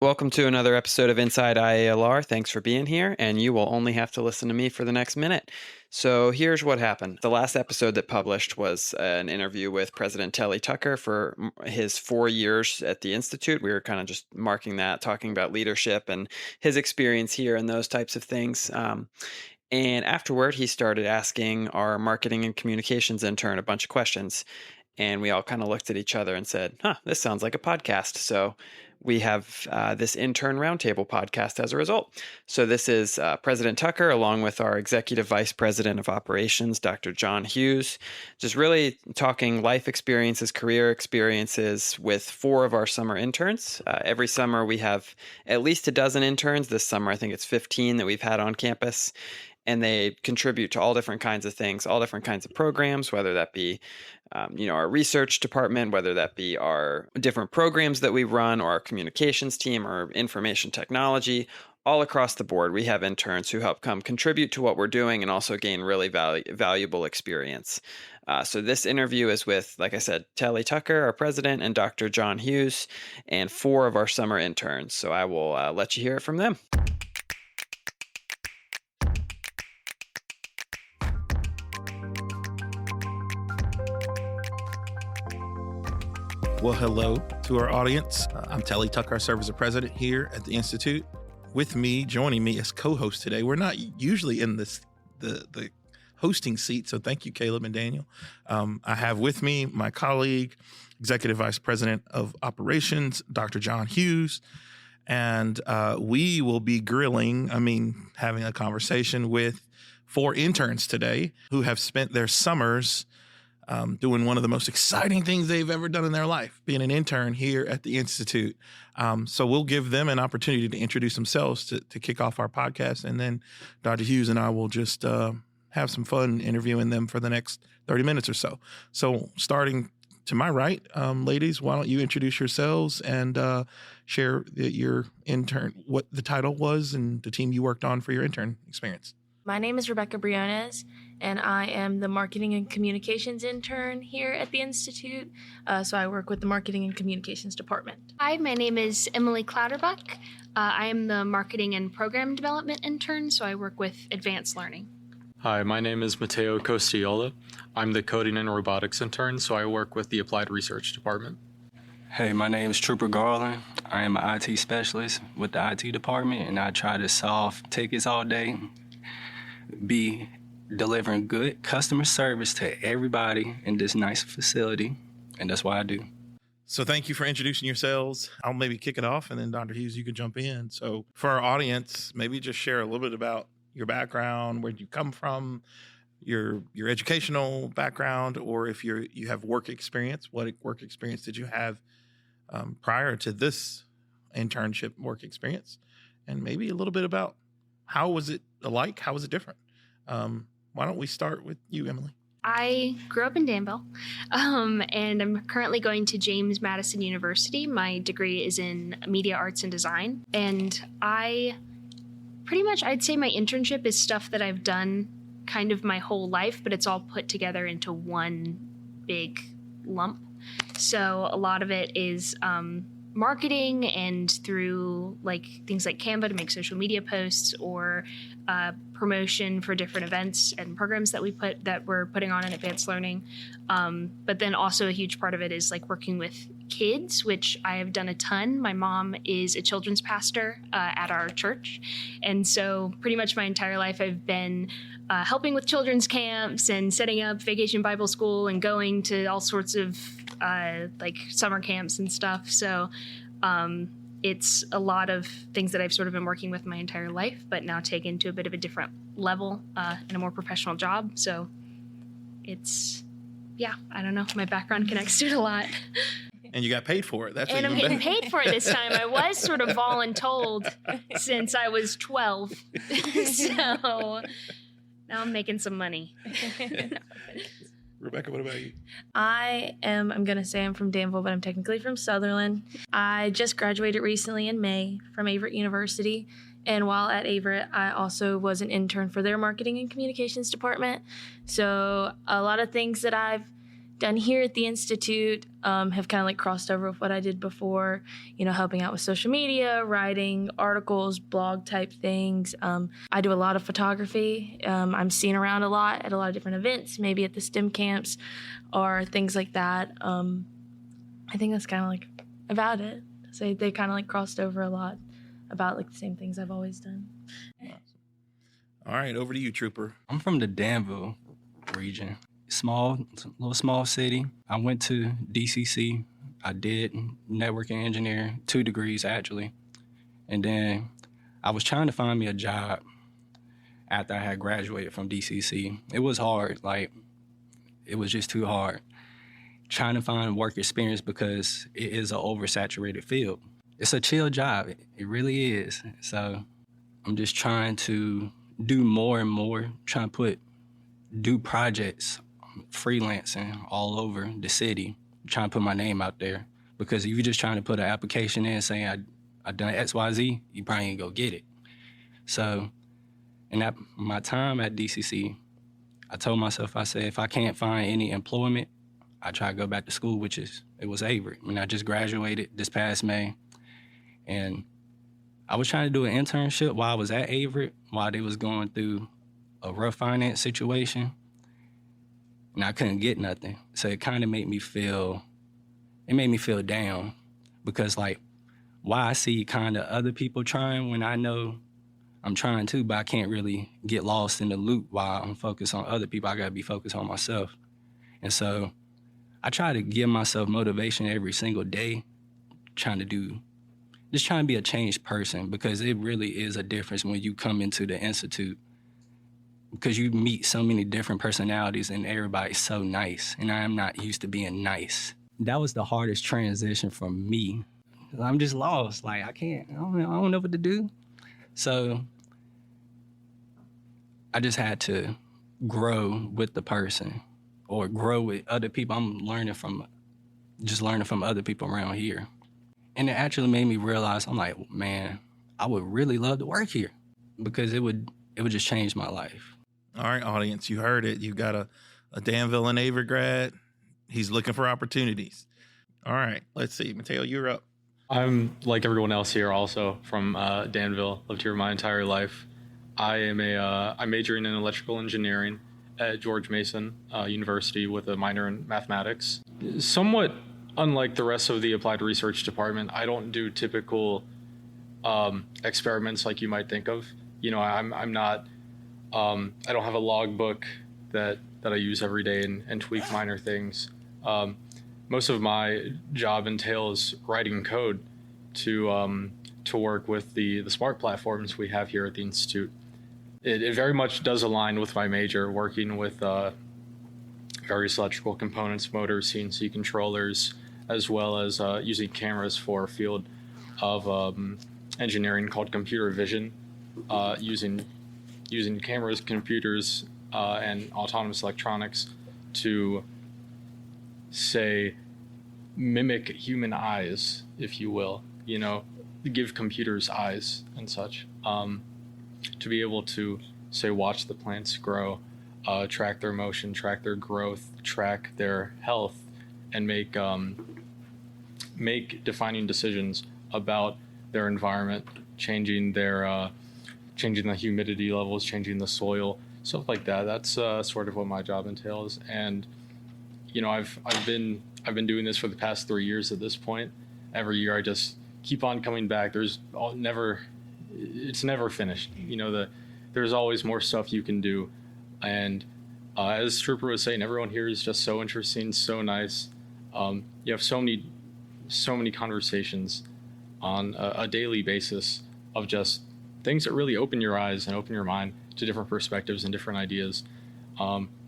Welcome to another episode of Inside IALR. Thanks for being here, and you will only have to listen to me for the next minute. So here's what happened. The last episode that published was an interview with President Telly Tucker for his 4 years at the Institute. We were kind of just marking that, talking about leadership and his experience here and those types of things. And afterward, he started asking our marketing and communications intern a bunch of questions. And we all kind of looked at each other and said, this sounds like a podcast. So we have this Intern Roundtable podcast as a result. So this is President Tucker, along with our Executive Vice President of Operations, Dr. John Hughes, just really talking life experiences, career experiences with 4 of our summer interns. Every summer we have at least a dozen interns. This summer, I think it's 15 that we've had on campus. And they contribute to all different kinds of things, all different kinds of programs, whether that be, our research department, whether that be our different programs that we run, or our communications team, or information technology. All across the board, we have interns who help come contribute to what we're doing and also gain really valuable experience. So this interview is with, like I said, Telly Tucker, our president, and Dr. John Hughes, and 4 of our summer interns. So I will let you hear it from them. Well, hello to our audience. I'm Telly Tucker. I serve as a president here at the Institute. With me, joining me as co-host today. We're not usually in the hosting seat, so thank you, Caleb and Daniel. I have with me my colleague, Executive Vice President of Operations, Dr. John Hughes, and we will be having a conversation with 4 interns today who have spent their summers doing one of the most exciting things they've ever done in their life, being an intern here at the Institute. So we'll give them an opportunity to introduce themselves to kick off our podcast. And then Dr. Hughes and I will just have some fun interviewing them for the next 30 minutes or so. So starting to my right, ladies, why don't you introduce yourselves and share your intern, what the title was and the team you worked on for your intern experience. My name is Rebecca Briones, and I am the Marketing and Communications intern here at the Institute. So I work with the Marketing and Communications Department. Hi, my name is Emily Clouderbuck. I am the Marketing and Program Development intern, so I work with advanced learning. Hi, my name is Matteo Costiola. I'm the Coding and Robotics intern, so I work with the Applied Research Department. Hey, my name is Trooper Garland. I am an IT specialist with the IT department, and I try to solve tickets all day, be delivering good customer service to everybody in this nice facility, and that's what I do. So thank you for introducing yourselves. I'll maybe kick it off, and then Dr. Hughes, you can jump in. So for our audience, maybe just share a little bit about your background, where you come from, your educational background, or if you have work experience, what work experience did you have prior to this internship work experience, and maybe a little bit about how was it alike, how was it different? Why don't we start with you, Emily? I grew up in Danville, and I'm currently going to James Madison University. My degree is in media arts and design, and I'd say my internship is stuff that I've done kind of my whole life, but it's all put together into one big lump. So a lot of it is marketing, and through things like Canva to make social media posts, or promotion for different events and programs that we're putting on in advanced learning. But then also a huge part of it is working with kids, which I have done a ton. My mom is a children's pastor at our church. And so pretty much my entire life I've been helping with children's camps and setting up Vacation Bible School and going to all sorts of summer camps and stuff. So it's a lot of things that I've sort of been working with my entire life, but now taken to a bit of a different level in a more professional job. So it's, I don't know. My background connects to it a lot. And you got paid for it. And I'm getting paid for it this time. I was sort of voluntold since I was 12. So now I'm making some money. Rebecca, what about you? I'm going to say I'm from Danville, but I'm technically from Sutherland. I just graduated recently in May from Averett University. And while at Averett, I also was an intern for their marketing and communications department. So a lot of things that I've done here at the Institute have kind of like crossed over with what I did before, helping out with social media, writing articles, blog type things. I do a lot of photography. I'm seen around a lot at a lot of different events, maybe at the STEM camps or things like that. I think that's kind of like about it. So they kind of like crossed over a lot about like the same things I've always done. All right, over to you, Trooper. I'm from the Danville region. Little small city. I went to DCC. I did networking engineer, 2 degrees actually. And then I was trying to find me a job after I had graduated from DCC. It was hard. Like, it was just too hard. Trying to find work experience because it is an oversaturated field. It's a chill job. It really is. So I'm just trying to do more and more, trying to do projects, freelancing all over the city, trying to put my name out there. Because if you're just trying to put an application in saying I done XYZ, you probably ain't go get it. So in my time at DCC, I told myself, I said, if I can't find any employment, I try to go back to school, it was Avery. I mean, I just graduated this past May. And I was trying to do an internship while I was at Avery, while they was going through a rough finance situation. And I couldn't get nothing. So it kind of made me feel down because like, why I see kind of other people trying when I know I'm trying too, but I can't really get lost in the loop while I'm focused on other people. I gotta be focused on myself. And so I try to give myself motivation every single day, trying to be a changed person, because it really is a difference when you come into the Institute, because you meet so many different personalities and everybody's so nice, and I am not used to being nice. That was the hardest transition for me. I'm just lost. Like, I don't know what to do. So I just had to grow with the person or grow with other people. I'm learning from other people around here. And it actually made me realize, I'm like, man, I would really love to work here because it would just change my life. All right, audience, you heard it. You got a Danville and Avery grad. He's looking for opportunities. All right, let's see. Mateo, you're up. I'm like everyone else here, also from Danville. Lived here my entire life. I'm majoring in electrical engineering at George Mason University with a minor in mathematics. Somewhat unlike the rest of the applied research department, I don't do typical experiments like you might think of. I'm not. I don't have a logbook that I use every day and tweak minor things. Most of my job entails writing code to work with the smart platforms we have here at the Institute. It very much does align with my major, working with various electrical components, motors, CNC controllers, as well as using cameras for a field of engineering called computer vision, using cameras, computers, and autonomous electronics to, say, mimic human eyes, if you will, give computers eyes and such, to be able to, say, watch the plants grow, track their motion, track their growth, track their health, and make defining decisions about their environment, changing the humidity levels, changing the soil, stuff like that. That's sort of what my job entails. And I've been doing this for the past 3 years at this point. Every year I just keep on coming back. It's never finished. There's always more stuff you can do. And as Trooper was saying, everyone here is just so interesting, so nice. You have so many conversations on a daily basis of just things that really open your eyes and open your mind to different perspectives and different ideas.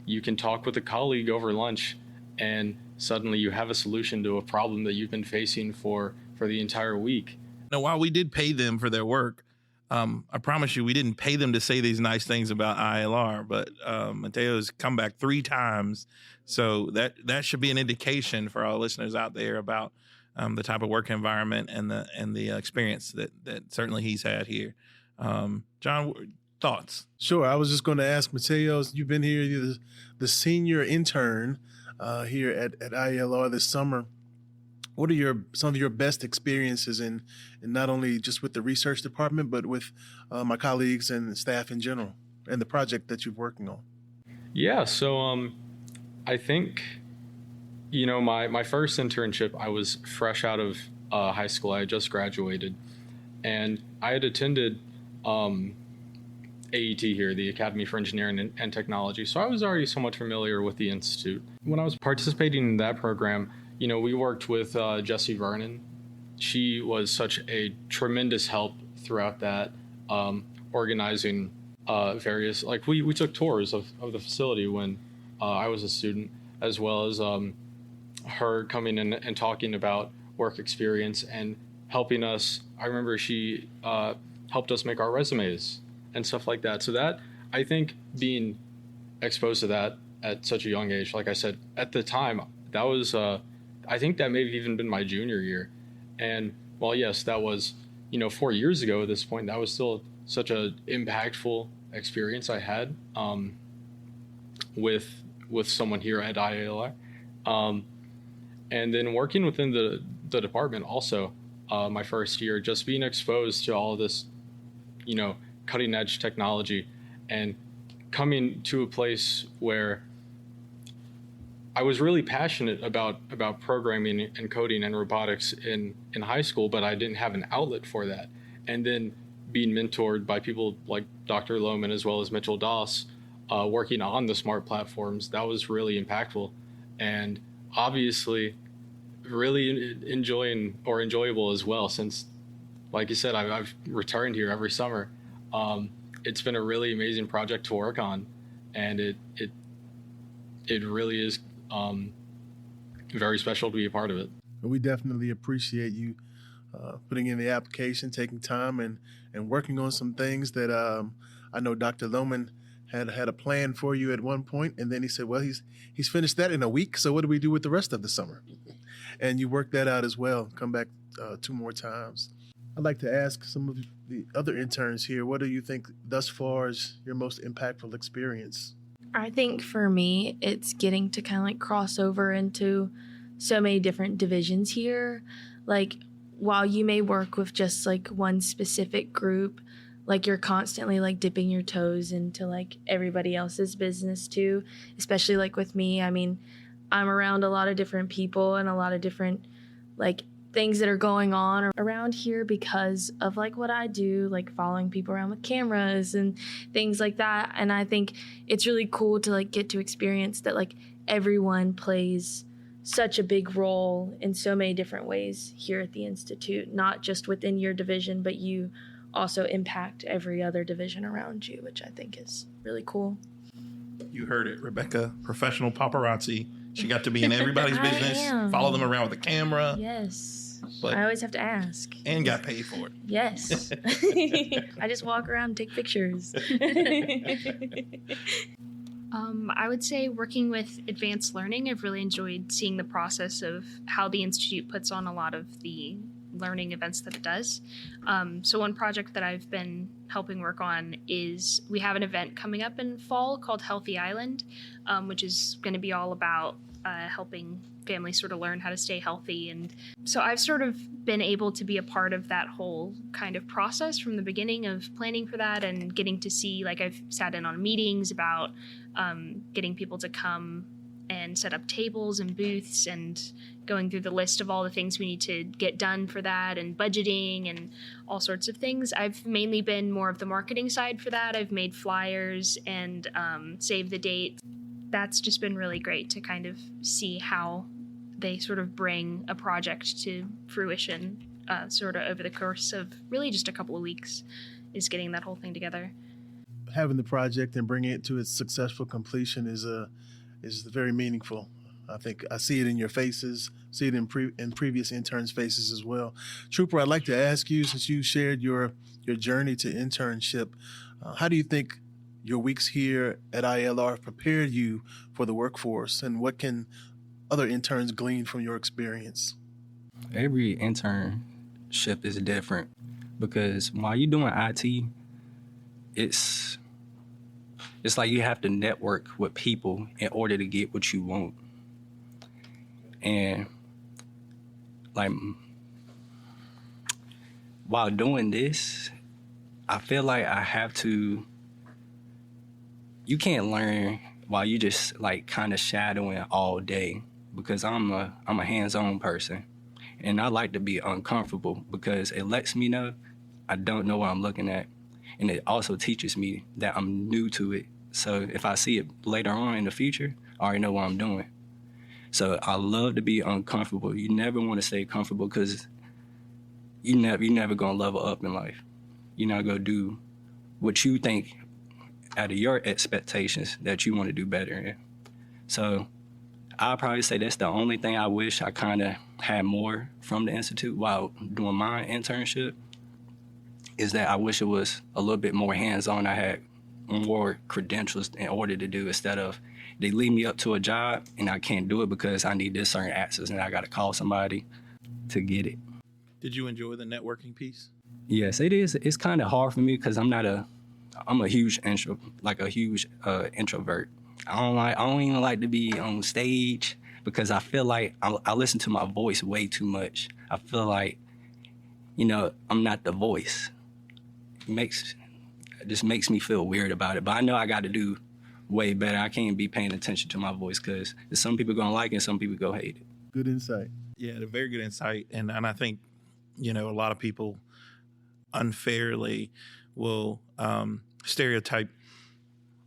You can talk with a colleague over lunch and suddenly you have a solution to a problem that you've been facing for the entire week. Now, while we did pay them for their work, I promise you we didn't pay them to say these nice things about IALR, but Mateo's come back 3 times. So that should be an indication for our listeners out there about the type of work environment and the experience that certainly he's had here. John, thoughts? Sure. I was just going to ask Mateo, you've been here, you're the senior intern. here at IALR this summer. What are some of your best experiences in not only just with the research department, but with my colleagues and staff in general, and the project that you're working on? Yeah, so I think, my first internship, I was fresh out of high school. I had just graduated, and I had attended AET here, the Academy for Engineering and Technology. So I was already somewhat familiar with the Institute. When I was participating in that program, we worked with Jessie Vernon. She was such a tremendous help throughout that, organizing various, we took tours of the facility when I was a student, as well as her coming in and talking about work experience and helping us. I remember she helped us make our resumes and stuff like that. So that, I think, being exposed to that at such a young age, like I said, at the time, that was, I think that may have even been my junior year. And while, yes, that was, 4 years ago at this point, that was still such a impactful experience I had with someone here at IALR. And then working within the department also, my first year, just being exposed to all of this, cutting edge technology, and coming to a place where I was really passionate about programming and coding and robotics in high school, but I didn't have an outlet for that. And then being mentored by people like Dr. Lohman as well as Mitchell Doss, working on the smart platforms, that was really impactful. And obviously really enjoyable as well, since, like you said, I've returned here every summer. It's been a really amazing project to work on, and it really is very special to be a part of it. We definitely appreciate you putting in the application, taking time, and working on some things that I know Dr. Lohman had a plan for you at one point, and then he said, well, he's finished that in a week, so what do we do with the rest of the summer? And you worked that out as well. Come back 2 more times. I'd like to ask some of the other interns here, what do you think thus far is your most impactful experience? I think for me, it's getting to kind of cross over into so many different divisions here. While you may work with just one specific group, you're constantly dipping your toes into everybody else's business too, especially with me. I mean, I'm around a lot of different people and a lot of different things that are going on around here because of what I do, following people around with cameras and things like that. And I think it's really cool to get to experience that everyone plays such a big role in so many different ways here at the Institute, not just within your division, but you also impact every other division around you, which I think is really cool. You heard it, Rebecca, professional paparazzi. She got to be in everybody's business, follow them around with a camera. Yes. But I always have to ask. And got paid for it. Yes. I just walk around and take pictures. I would say working with advanced learning, I've really enjoyed seeing the process of how the Institute puts on a lot of the learning events that it does. So one project that I've been helping work on is we have an event coming up in fall called Healthy Island, which is going to be all about helping families sort of learn how to stay healthy. And so I've sort of been able to be a part of that whole kind of process from the beginning of planning for that and getting to see, I've sat in on meetings about getting people to come and set up tables and booths and going through the list of all the things we need to get done for that and budgeting and all sorts of things. I've mainly been more of the marketing side for that. I've made flyers and save the date. That's just been really great to kind of see how they sort of bring a project to fruition sort of over the course of really just a couple of weeks, is getting that whole thing together. Having the project and bringing it to its successful completion is very meaningful. I think I see it in your faces, see it in previous interns' faces as well. Trooper, I'd like to ask you, since you shared your journey to internship, how do you think your weeks here at IALR prepared you for the workforce, and what can other interns glean from your experience? Every internship is different because while you're doing IT, it's like you have to network with people in order to get what you want. And like, while doing this, I feel like I have to, you can't learn while you just like kind of shadowing all day, because I'm a hands-on person, and I like to be uncomfortable because it lets me know I don't know what I'm looking at, and it also teaches me that I'm new to it. So if I see it later on in the future, I already know what I'm doing. So I love to be uncomfortable. You never want to stay comfortable because you're never gonna level up in life. You're not gonna do what you think out of your expectations that you want to do better in. So I'll probably say that's the only thing I wish I kind of had more from the Institute while doing my internship, is that I wish it was a little bit more hands-on. I had more credentials in order to do, instead of they lead me up to a job and I can't do it because I need this certain access and I got to call somebody to get it. Did you enjoy the networking piece? Yes, it is. It's kind of hard for me because I'm a huge introvert. I don't even like to be on stage because I feel like I listen to my voice way too much. I feel like, I'm not the voice. It just makes me feel weird about it. But I know I got to do way better. I can't be paying attention to my voice because some people gonna like it and some people gonna hate it. Good insight. Yeah, a very good insight. And I think, a lot of people unfairly will stereotype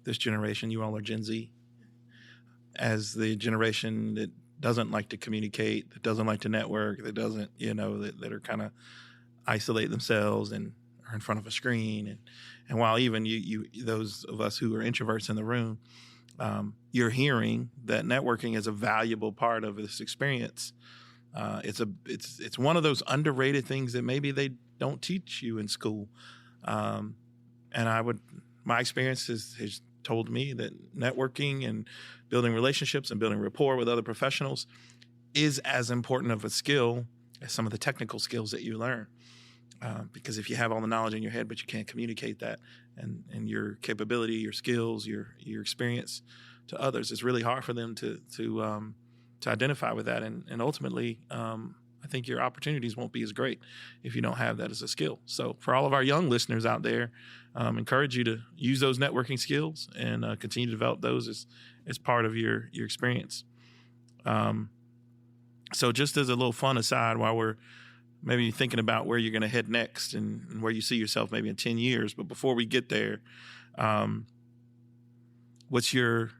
this generation, you all are Gen Z, as the generation that doesn't like to communicate, that doesn't like to network, that doesn't, that are kind of isolate themselves and are in front of a screen. And while even you those of us who are introverts in the room, you're hearing that networking is a valuable part of this experience. It's one of those underrated things that maybe they don't teach you in school. And my experience has told me that networking and building relationships and building rapport with other professionals is as important of a skill as some of the technical skills that you learn. Because if you have all the knowledge in your head, but you can't communicate that and your capability, your skills, your experience to others, it's really hard for them to identify with that. And ultimately, I think your opportunities won't be as great if you don't have that as a skill. So for all of our young listeners out there, encourage you to use those networking skills and continue to develop those as part of your experience. So just as a little fun aside, while we're maybe thinking about where you're going to head next and where you see yourself maybe in 10 years, but before we get there, what's your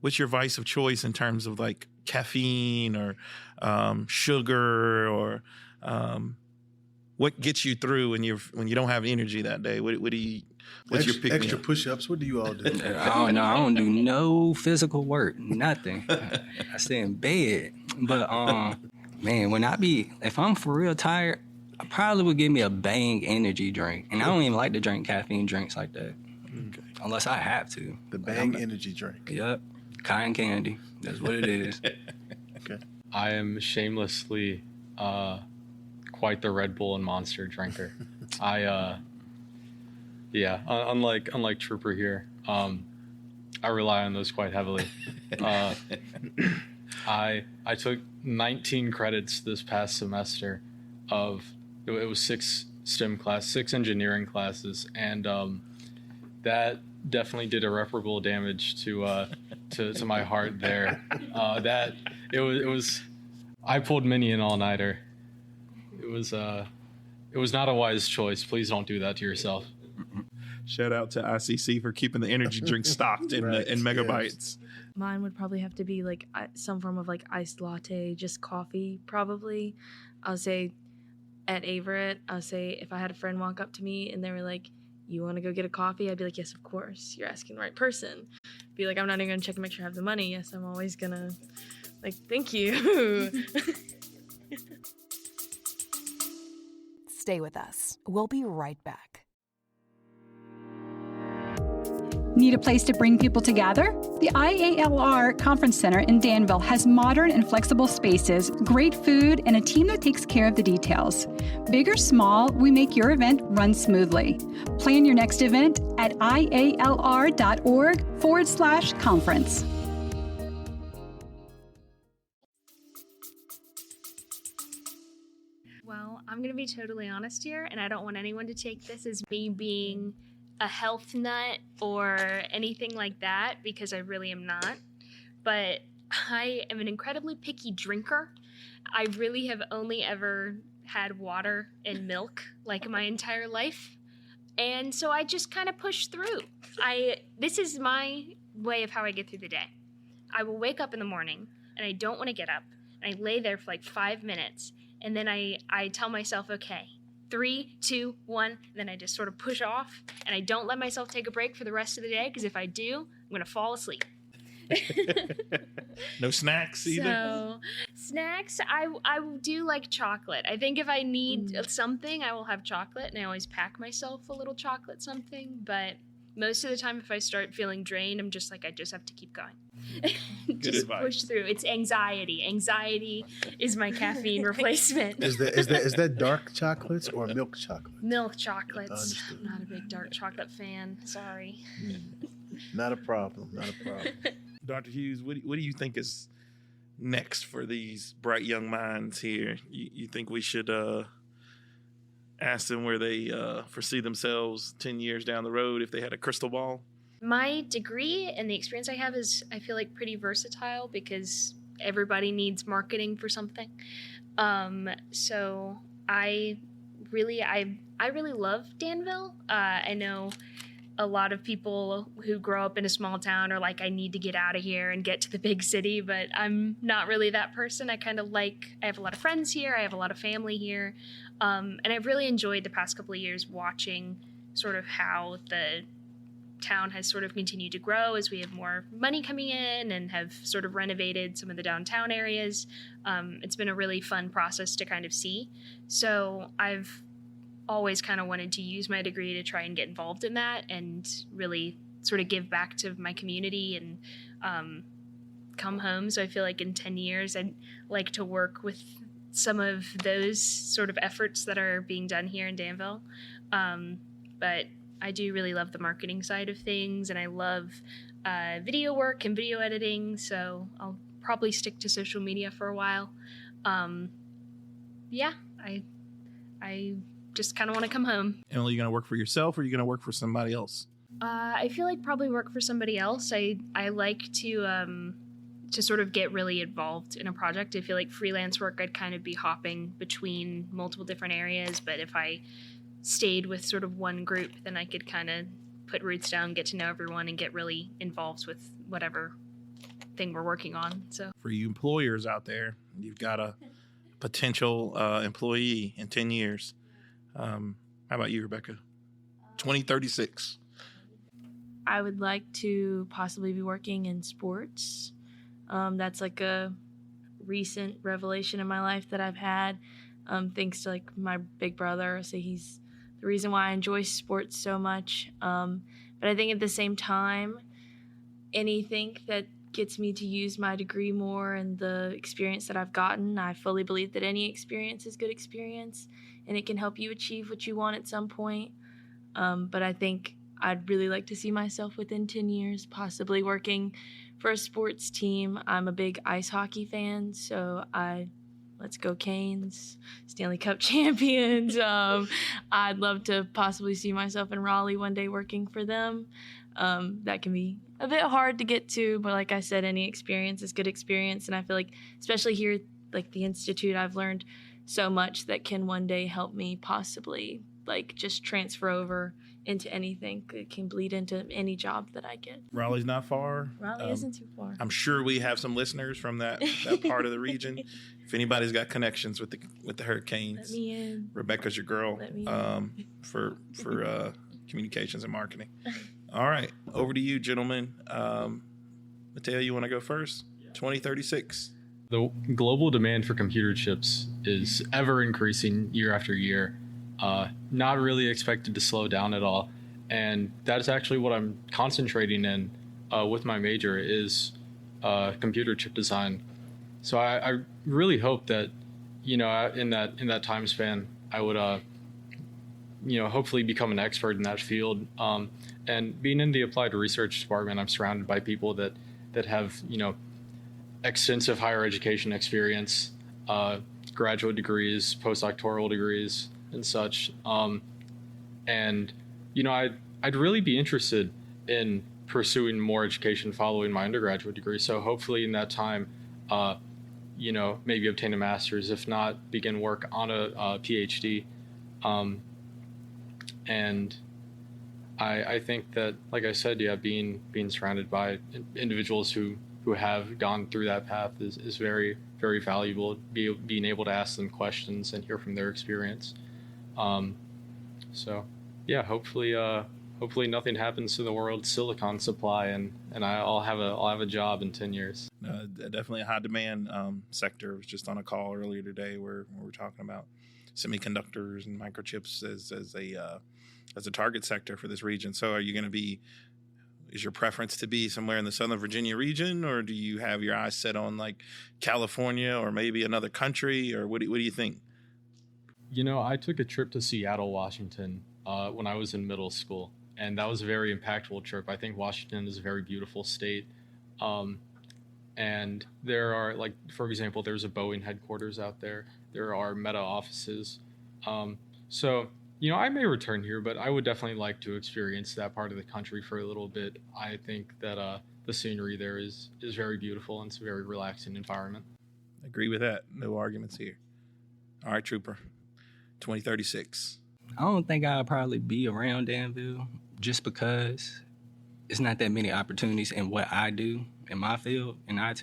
vice of choice in terms of like caffeine or sugar, or what gets you through when you don't have energy that day? What's your pick-me-up? Extra push-ups. What do you all do? I don't do no physical work, nothing. I stay in bed. But man, if I'm for real tired, I probably would give me a Bang energy drink, and I don't even like to drink caffeine drinks like that, unless I have to. The Bang energy drink. Yep. Cotton candy. That's what it is. Okay. I am shamelessly quite the Red Bull and Monster drinker. Unlike Trooper here, I rely on those quite heavily. I took 19 credits this past semester it was 6 engineering classes, and that definitely did irreparable damage to my heart there. I pulled many an all-nighter. It was not a wise choice. Please don't do that to yourself. Shout out to ICC for keeping the energy drink stocked in megabytes. Yes. Mine would probably have to be like some form of like iced latte, just coffee probably. I'll say at Averett, if I had a friend walk up to me and they were like, "You want to go get a coffee?" I'd be like, "Yes, of course. You're asking the right person." Be like, "I'm not even going to check and make sure I have the money." Yes, I'm always going to thank you. Stay with us. We'll be right back. Need a place to bring people together? The IALR Conference Center in Danville has modern and flexible spaces, great food, and a team that takes care of the details. Big or small, we make your event run smoothly. Plan your next event at ialr.org/conference. I'm going to be totally honest here, and I don't want anyone to take this as me being a health nut or anything like that, because I really am not. But I am an incredibly picky drinker. I really have only ever had water and milk like my entire life. And so I just kind of push through. This is my way of how I get through the day. I will wake up in the morning and I don't want to get up. And I lay there for like 5 minutes. And then I tell myself, okay, 3, 2, 1. Then I just sort of push off. And I don't let myself take a break for the rest of the day, because if I do, I'm going to fall asleep. No snacks either? So, snacks, I do like chocolate. I think if I need something, I will have chocolate, and I always pack myself a little chocolate something. But most of the time, if I start feeling drained, I'm just like, I just have to keep going. Just advice. push through. It's anxiety. Anxiety is my caffeine replacement. Is that dark chocolates or milk chocolate? Milk chocolates. Understood. I'm not a big dark chocolate fan. Sorry. Not a problem. Not a problem. Dr. Hughes, what do you think is next for these bright young minds here? You think we should ask them where they foresee themselves 10 years down the road if they had a crystal ball? My degree and the experience I have is, I feel like, pretty versatile, because everybody needs marketing for something. So I really love Danville. I know a lot of people who grow up in a small town are like, I need to get out of here and get to the big city, but I'm not really that person. I have a lot of friends here. I have a lot of family here. And I've really enjoyed the past couple of years watching sort of how the town has sort of continued to grow as we have more money coming in and have sort of renovated some of the downtown areas. It's been a really fun process to kind of see. So I've always kind of wanted to use my degree to try and get involved in that and really sort of give back to my community and come home. So I feel like in 10 years, I'd like to work with some of those sort of efforts that are being done here in Danville. But I do really love the marketing side of things, and I love video work and video editing. So I'll probably stick to social media for a while. Yeah, I just kind of want to come home. Emily, you going to work for yourself, or are you going to work for somebody else? I feel like probably work for somebody else. I like to sort of get really involved in a project. I feel like freelance work, I'd kind of be hopping between multiple different areas. But if I stayed with sort of one group, then I could kind of put roots down, get to know everyone, and get really involved with whatever thing we're working on. So for you employers out there, you've got a potential employee in 10 years. How about you, Rebecca? 2036. I would like to possibly be working in sports. That's like a recent revelation in my life that I've had, thanks to like my big brother. So he's the reason why I enjoy sports so much. But I think at the same time, anything that gets me to use my degree more and the experience that I've gotten, I fully believe that any experience is good experience and it can help you achieve what you want at some point. But I think I'd really like to see myself within 10 years, possibly working for a sports team. I'm a big ice hockey fan, so let's go Canes, Stanley Cup champions. I'd love to possibly see myself in Raleigh one day working for them. That can be a bit hard to get to, but like I said, any experience is good experience. And I feel like, especially here, like the Institute, I've learned so much that can one day help me possibly like just transfer over into anything. It can bleed into any job that I get. Raleigh's not far. Raleigh isn't too far. I'm sure we have some listeners from that part of the region. If anybody's got connections with the Hurricanes, Let me in. Rebecca's your girl. Let me in. For communications and marketing. All right, over to you, gentlemen. Mateo, you want to go first? 2036. The global demand for computer chips is ever increasing year after year. Not really expected to slow down at all. And that is actually what I'm concentrating in with my major is computer chip design. So I really hope that, in that time span, I would, hopefully become an expert in that field. And being in the applied research department, I'm surrounded by people that have, extensive higher education experience, graduate degrees, postdoctoral degrees, and such. And I'd really be interested in pursuing more education following my undergraduate degree. So hopefully in that time, maybe obtain a master's, if not begin work on a PhD. And I think that, like I said, being surrounded by individuals who have gone through that path is very, very valuable. Being able to ask them questions and hear from their experience. Hopefully nothing happens to the world's silicon supply, and I'll have a job in 10 years. Definitely a high demand sector. I was just on a call earlier today where we were talking about semiconductors and microchips as a target sector for this region. So are you going to be, is your preference to be somewhere in the Southern Virginia region, or do you have your eyes set on like California or maybe another country, or what do you think? I took a trip to Seattle, Washington when I was in middle school, and that was a very impactful trip. I think Washington is a very beautiful state. And there are, like, for example, there's a Boeing headquarters out there. There are Meta offices. I may return here, but I would definitely like to experience that part of the country for a little bit. I think that the scenery there is very beautiful, and it's a very relaxing environment. Agree with that. No arguments here. All right, Trooper. 2036. I don't think I'll probably be around Danville just because it's not that many opportunities in what I do in my field in IT.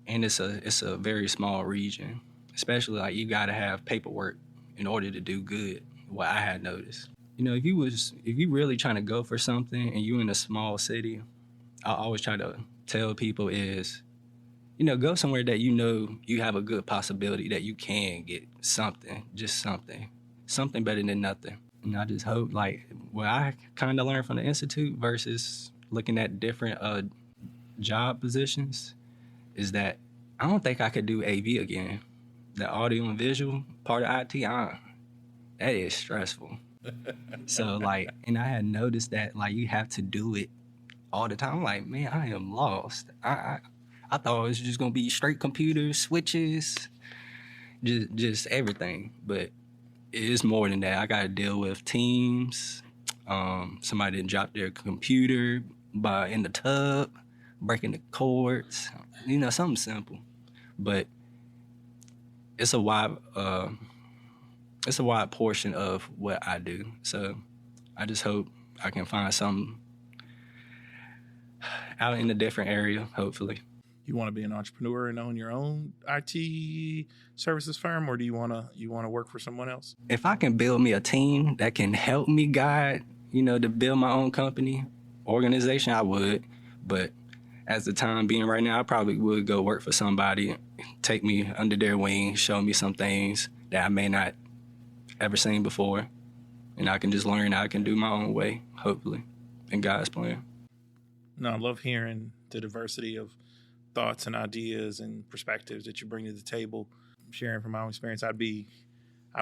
And it's a very small region, especially like you got to have paperwork in order to do good, what I had noticed. If you really trying to go for something and you in a small city, I always try to tell people is, go somewhere that you have a good possibility that you can get something, just something better than nothing. And I just hope, like, what I kind of learned from the Institute versus looking at different job positions is that I don't think I could do AV again. The audio and visual part of IT, that is stressful. So, like, and I had noticed that, like, you have to do it all the time. I'm like, man, I am lost. I thought it was just going to be straight computers, switches, just everything. But it is more than that. I got to deal with teams. Somebody didn't drop their computer in the tub, breaking the cords, something simple. But it's a wide portion of what I do. So I just hope I can find something out in a different area, hopefully. You want to be an entrepreneur and own your own IT services firm, or do you want to work for someone else? If I can build me a team that can help me guide, to build my own company, organization, I would. But as the time being right now, I probably would go work for somebody, take me under their wing, show me some things that I may not ever seen before, and I can just learn how I can do my own way, hopefully, in God's plan. No, I love hearing the diversity of thoughts and ideas and perspectives that you bring to the table. Sharing from my own experience, I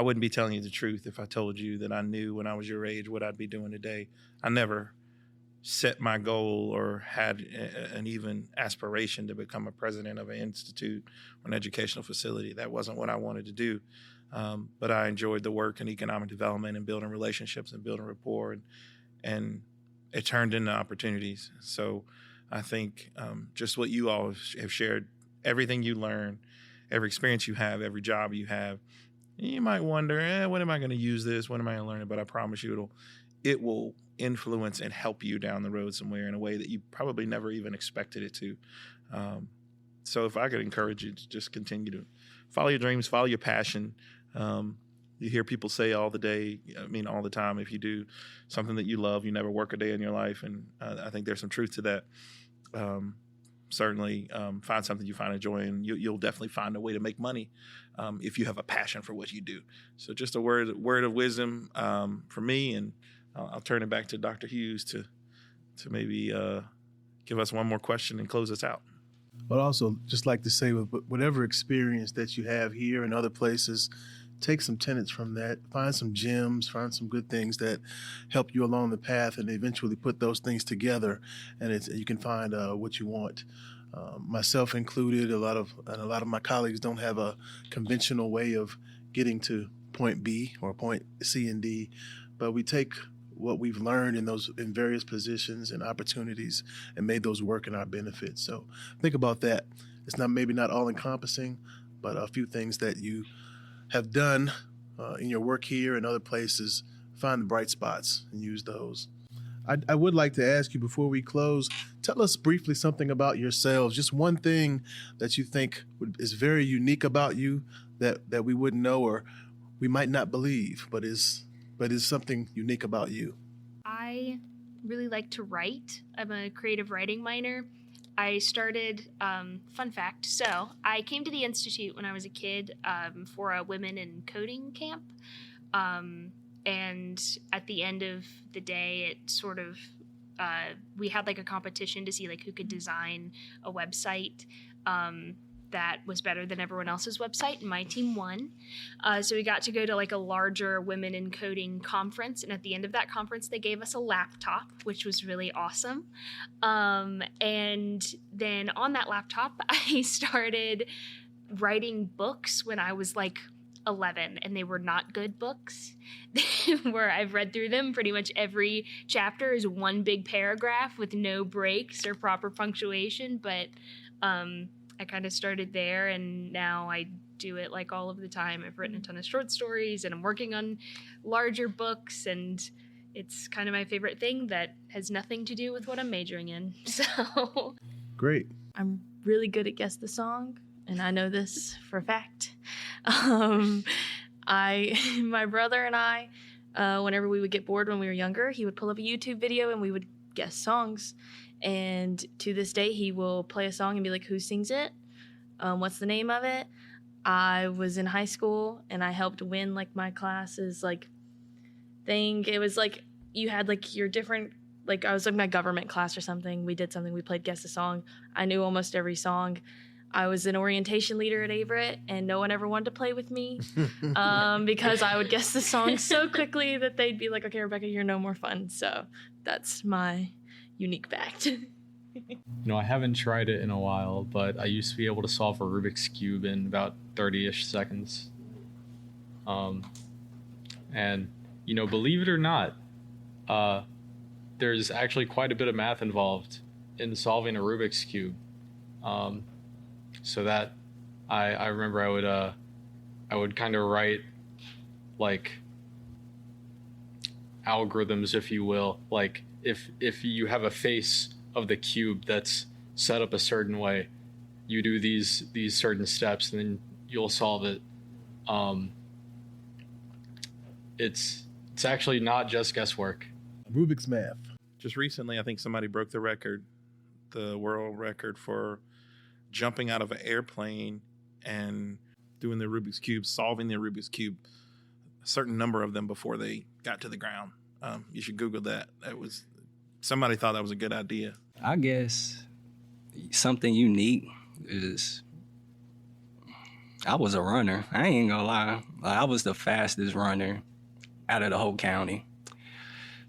wouldn't be telling you the truth if I told you that I knew when I was your age what I'd be doing today. I never set my goal or had an even aspiration to become a president of an institute or an educational facility. That wasn't what I wanted to do. But I enjoyed the work in economic development and building relationships and building rapport, and it turned into opportunities. So I think just what you all have shared, everything you learn, every experience you have, every job you have, you might wonder, when am I going to use this? When am I going to learn it? But I promise you it will influence and help you down the road somewhere in a way that you probably never even expected it to. So if I could encourage you to just continue to follow your dreams, follow your passion. You hear people say all the time, if you do something that you love, you never work a day in your life. And I think there's some truth to that. Certainly find something you find joy in. You'll definitely find a way to make money if you have a passion for what you do. So just a word of wisdom from me, and I'll turn it back to Dr. Hughes to maybe give us one more question and close us out. But also, just like to say, with whatever experience that you have here and other places, take some tenets from that, find some gems, find some good things that help you along the path, and eventually put those things together, and you can find what you want. myself included, a lot of my colleagues don't have a conventional way of getting to point B or point C and D, but we take what we've learned in various positions and opportunities and made those work in our benefit. So think about that. It's maybe not all encompassing, but a few things that you have done in your work here and other places, find the bright spots and use those. I would like to ask you before we close, tell us briefly something about yourselves, just one thing that you think is very unique about you that we wouldn't know or we might not believe, but is something unique about you. I really like to write. I'm a creative writing minor. I started, fun fact, so I came to the Institute when I was a kid for a women in coding camp. And at the end of the day, it sort of, we had like a competition to see like who could design a website that was better than everyone else's website, and my team won. So we got to go to like a larger women in coding conference, and at the end of that conference, they gave us a laptop, which was really awesome. And then on that laptop, I started writing books when I was like 11, and they were not good books. Where I've read through them, pretty much every chapter is one big paragraph with no breaks or proper punctuation, but I kind of started there, and now I do it like all of the time. I've written a ton of short stories, and I'm working on larger books, and it's kind of my favorite thing that has nothing to do with what I'm majoring in. So Great. I'm really good at Guess the Song, and I know this for a fact. My brother and I, whenever we would get bored when we were younger, he would pull up a YouTube video and we would guess songs. And to this day, he will play a song and be like, who sings it? What's the name of it? I was in high school and I helped win like my class's like thing. It was like you had like your different, like I was like my government class or something. We did something, we played Guess the Song. I knew almost every song. I was an orientation leader at Averett, and no one ever wanted to play with me because I would guess the song so quickly that they'd be like, okay, Rebecca, you're no more fun. So that's my unique fact. I haven't tried it in a while, but I used to be able to solve a Rubik's Cube in about 30-ish seconds. And, believe it or not, there's actually quite a bit of math involved in solving a Rubik's Cube. So that I remember I would kind of write like algorithms, if you will, like if you have a face of the cube that's set up a certain way, you do these certain steps and then you'll solve it. It's actually not just guesswork. Rubik's math. Just recently, I think somebody broke the world record for jumping out of an airplane and doing the Rubik's Cube, solving the Rubik's Cube, a certain number of them before they got to the ground. You should Google that. Somebody thought that was a good idea. I guess something unique is I was a runner. I ain't gonna lie. I was the fastest runner out of the whole county.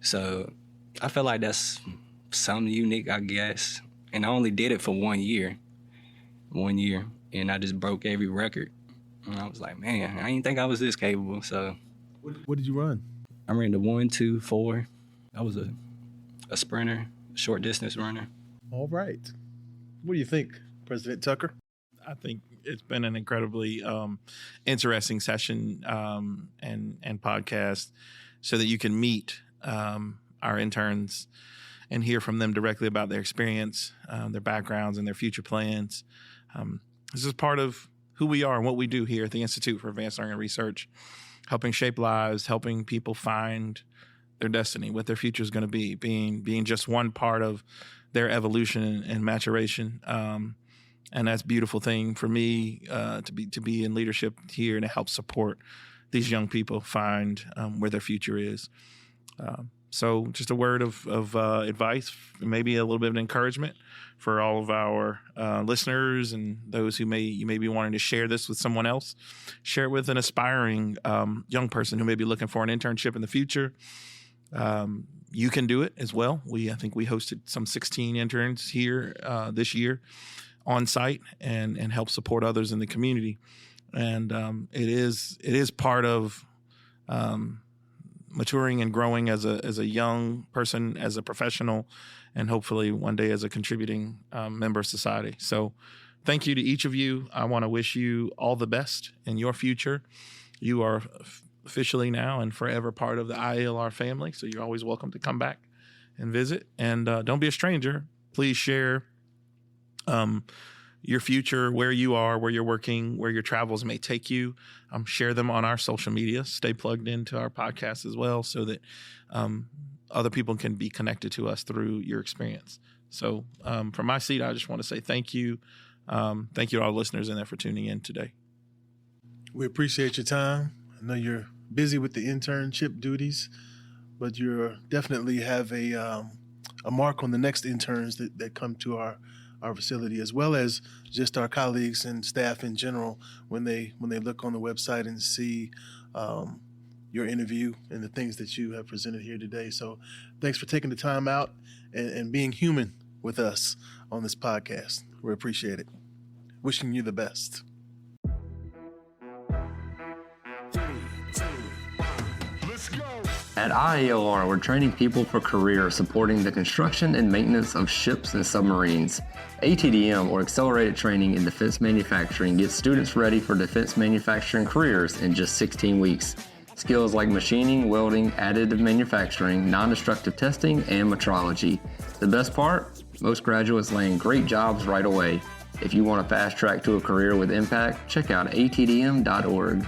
So I feel like that's something unique, I guess. And I only did it for 1 year. 1 year. And I just broke every record. And I was like, man, I didn't think I was this capable. So What did you run? I ran the 1, 2, 4. I was a sprinter, short distance runner. All right. What do you think, President Tucker? I think it's been an incredibly interesting session and podcast so that you can meet our interns and hear from them directly about their experience, their backgrounds, and their future plans. This is part of who we are and what we do here at the Institute for Advanced Learning and Research, helping shape lives, helping people find their destiny, what their future is going to be, being just one part of their evolution and maturation. And that's a beautiful thing for me to be in leadership here and to help support these young people find where their future is. So just a word of advice, maybe a little bit of encouragement for all of our listeners and those who you may be wanting to share this with someone else. Share it with an aspiring young person who may be looking for an internship in the future. You can do it as well. I think we hosted some 16 interns here this year. on site and help support others in the community. And it is part of maturing and growing as a young person, as a professional, and hopefully one day as a contributing member of society. So thank you to each of you. I want to wish you all the best in your future. You are officially now and forever part of the IALR family, so you're always welcome to come back and visit. And don't be a stranger. Please share your future, where you are, where you're working, where your travels may take you. Share them on our social media. Stay plugged into our podcast as well so that other people can be connected to us through your experience. So from my seat, I just want to say thank you. Thank you to all listeners in there for tuning in today. We appreciate your time. I know you're busy with the internship duties, but you definitely have a mark on the next interns that come to our facility, as well as just our colleagues and staff in general when they look on the website and see your interview and the things that you have presented here today. So thanks for taking the time out and being human with us on this podcast. We appreciate it. Wishing you the best. At IALR, we're training people for careers supporting the construction and maintenance of ships and submarines. ATDM, or Accelerated Training in Defense Manufacturing, gets students ready for defense manufacturing careers in just 16 weeks. Skills like machining, welding, additive manufacturing, non-destructive testing, and metrology. The best part? Most graduates land great jobs right away. If you want a fast track to a career with impact, check out atdm.org.